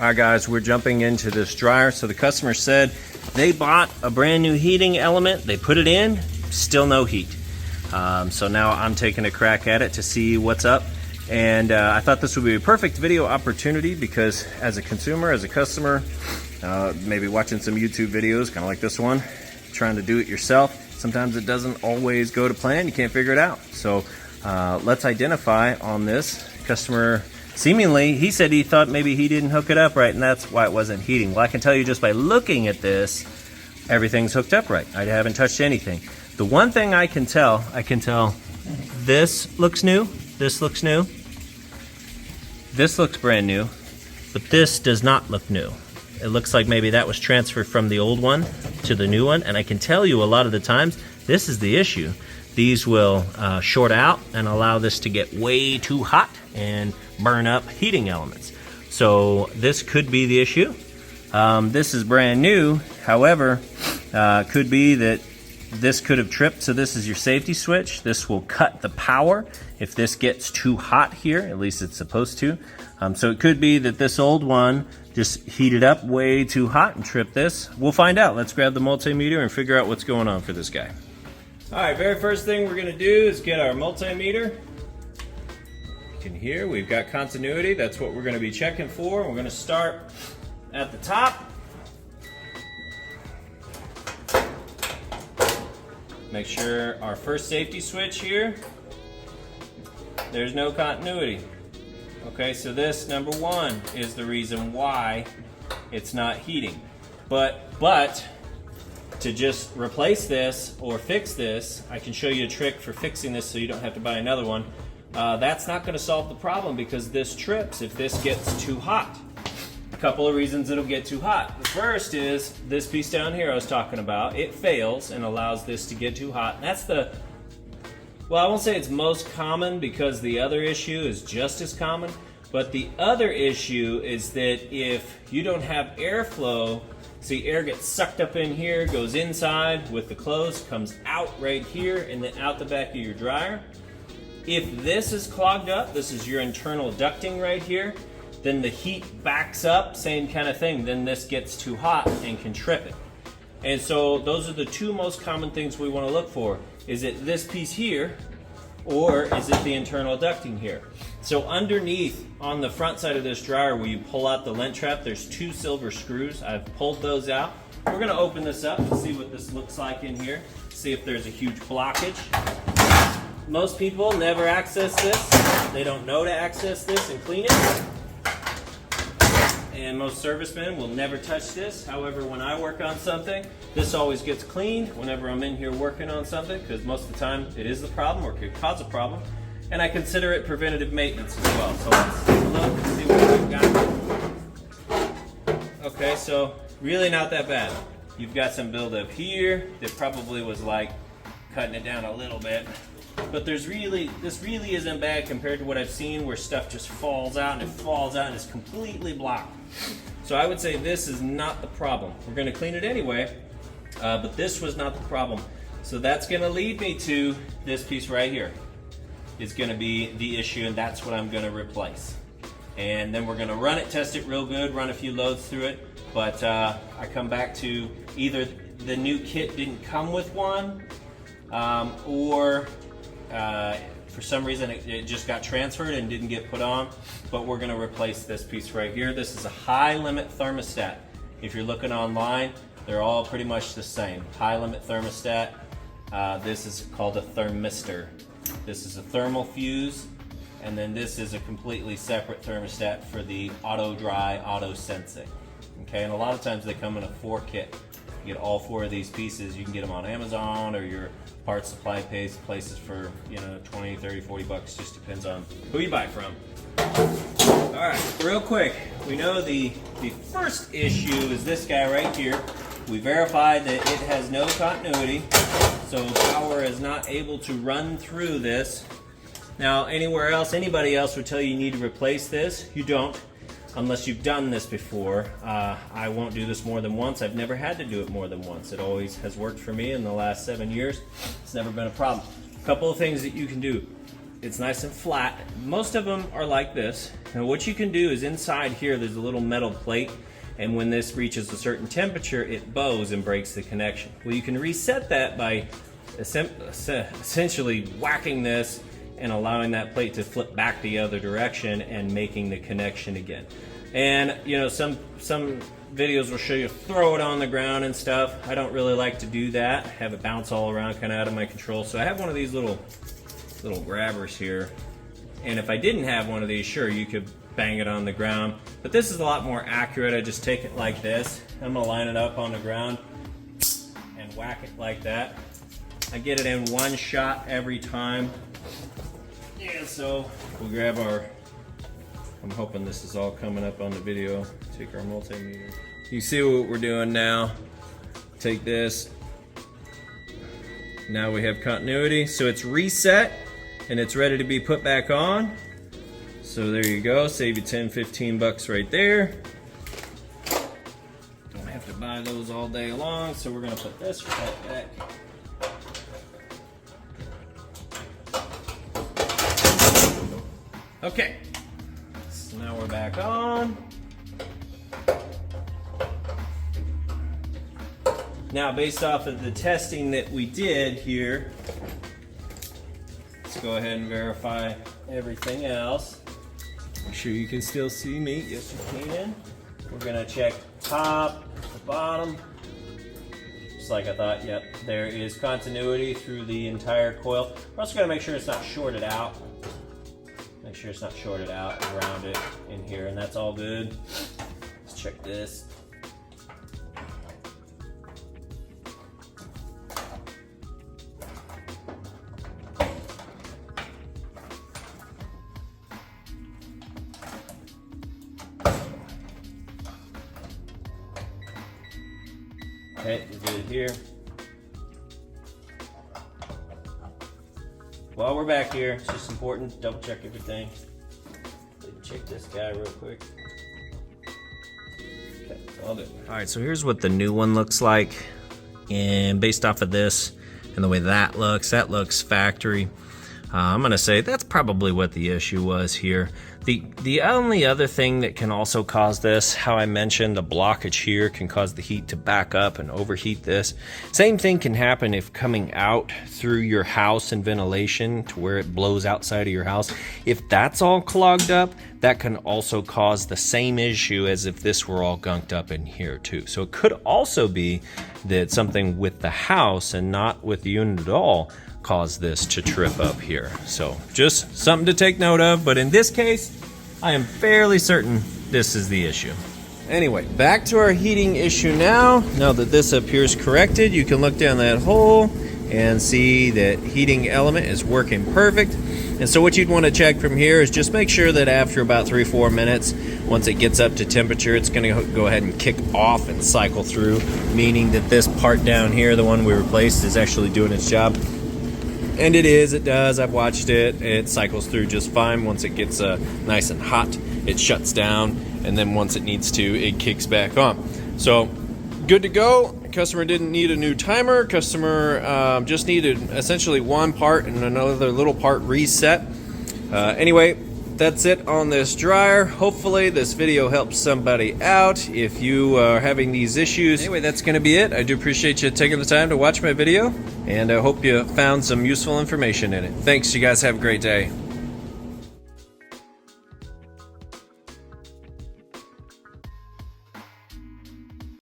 Alright guys, we're jumping into this dryer. So the customer said they bought a brand new heating element, they put it in, still no heat. So now I'm taking a crack at it to see what's up. And I thought this would be a perfect video opportunity because as a consumer, as a customer, maybe watching some YouTube videos, kind of like this one, trying to do it yourself, sometimes it doesn't always go to plan, you can't figure it out. So let's identify on this. Customer seemingly, he said he thought maybe he didn't hook it up right and that's why it wasn't heating. Well, I can tell you just by looking at this, everything's hooked up right. I haven't touched anything. The one thing I can tell this looks new, this looks new, this looks brand new, but this does not look new. It looks like maybe that was transferred from the old one to the new one, and I can tell you a lot of the times, this is the issue. These will short out and allow this to get way too hot and burn up heating elements. So this could be the issue. This is brand new, however, could be that this could have tripped. So this is your safety switch. This will cut the power if this gets too hot here, at least it's supposed to. So it could be that this old one just heated up way too hot and tripped this. We'll find out. Let's grab the multimeter and figure out what's going on for this guy. All right, very first thing we're gonna do is get our multimeter. You can hear we've got continuity. That's what we're gonna be checking for. We're gonna start at the top. Make sure our first safety switch here, there's no continuity. Okay, so this, number one, is the reason why it's not heating. But to just replace this or fix this, I can show you a trick for fixing this so you don't have to buy another one. That's not going to solve the problem because this trips if this gets too hot. A couple of reasons it'll get too hot. The first is this piece down here I was talking about. It fails and allows this to get too hot. That's the, well, I won't say it's most common because the other issue is just as common. But the other issue is that if you don't have airflow, see, air gets sucked up in here, goes inside with the clothes, comes out right here, and then out the back of your dryer. If this is clogged up, this is your internal ducting right here, then the heat backs up, same kind of thing, then this gets too hot and can trip it. And so those are the two most common things we want to look for. Is it this piece here, or is it the internal ducting here? So underneath, on the front side of this dryer where you pull out the lint trap, there's two silver screws. I've pulled those out. We're gonna open this up and see what this looks like in here. See if there's a huge blockage. Most people never access this. They don't know to access this and clean it. And most servicemen will never touch this. However, when I work on something, this always gets cleaned whenever I'm in here working on something, because most of the time it is the problem or could cause a problem. And I consider it preventative maintenance as well. So let's take a look and see what we've got. Okay, so really not that bad. You've got some buildup here that probably was like cutting it down a little bit. But this really isn't bad compared to what I've seen where stuff just falls out and it falls out and is completely blocked. So I would say this is not the problem. We're going to clean it anyway, but this was not the problem. So that's going to lead me to this piece right here. It's going to be the issue, and that's what I'm going to replace. And then we're going to run it, test it real good, run a few loads through it. But I come back to either the new kit didn't come with one, or for some reason it just got transferred and didn't get put on. But we're going to replace this piece right here. This is a high limit thermostat. If you're looking online, they're all pretty much the same. High limit thermostat. This is called a thermistor. This is a thermal fuse, and then this is a completely separate thermostat for the auto dry, auto sensing. Okay, and a lot of times they come in a 4 kit. You get all 4 of these pieces. You can get them on Amazon or your parts supply places for, you know, 20, 30, 40 bucks. Just depends on who you buy from. All right, real quick. We know the first issue is this guy right here. We verified that it has no continuity, so power is not able to run through this. Now, anywhere else, anybody else would tell you need to replace this. You don't, unless you've done this before. I won't do this more than once. I've never had to do it more than once. It always has worked for me in the last 7 years. It's never been a problem. A couple of things that you can do. it's nice and flat. Most of them are like this. Now what you can do is inside here there's a little metal plate, and when this reaches a certain temperature it bows and breaks the connection. Well, you can reset that by essentially whacking this and allowing that plate to flip back the other direction and making the connection again. And you know, some videos will show you throw it on the ground and stuff. I don't really like to do that, have it bounce all around, kind of out of my control. So I have one of these little grabbers here, and if I didn't have one of these, sure, you could bang it on the ground, but this is a lot more accurate. I just take it like this. I'm gonna line it up on the ground and whack it like that. I get it in one shot every time. Yeah, so we'll grab our, I'm hoping this is all coming up on the video. Take our multimeter. You see what we're doing now. Take this. Now we have continuity. So it's reset and it's ready to be put back on. So there you go. Save you 10, 15 bucks right there. Don't have to buy those all day long. So we're gonna put this right back. Okay, so now we're back on. Now, based off of the testing that we did here, let's go ahead and verify everything else. Make sure you can still see me. Yes, you can. We're gonna check top, the bottom. Just like I thought, yep, there is continuity through the entire coil. We're also gonna make sure it's not shorted out. Make sure it's not shorted out around it in here, and that's all good. Let's check this. Okay, we're good here. While we're back here, it's just important to double check everything. Check this guy real quick. Okay, all good. All right, so here's what the new one looks like. And based off of this and the way that looks factory. I'm gonna say that's probably what the issue was here. The only other thing that can also cause this, how I mentioned the blockage here can cause the heat to back up and overheat this. Same thing can happen if coming out through your house and ventilation to where it blows outside of your house. If that's all clogged up, that can also cause the same issue as if this were all gunked up in here too. So it could also be that something with the house and not with the unit at all cause this to trip up here. So just something to take note of, but in this case, I am fairly certain this is the issue. Anyway, back to our heating issue now. Now that this appears corrected, you can look down that hole and see that heating element is working perfect. And so what you'd want to check from here is just make sure that after about 3-4 minutes, once it gets up to temperature, it's going to go ahead and kick off and cycle through, meaning that this part down here, the one we replaced, is actually doing its job. And it does. I've watched it. It cycles through just fine. Once it gets nice and hot, it shuts down, and then once it needs to, it kicks back on. So good to go. Customer didn't need a new timer. Customer just needed essentially one part and another little part reset. Anyway, that's it on this dryer. Hopefully this video helps somebody out if you are having these issues. Anyway, that's going to be it. I do appreciate you taking the time to watch my video, and I hope you found some useful information in it. Thanks, you guys have a great day.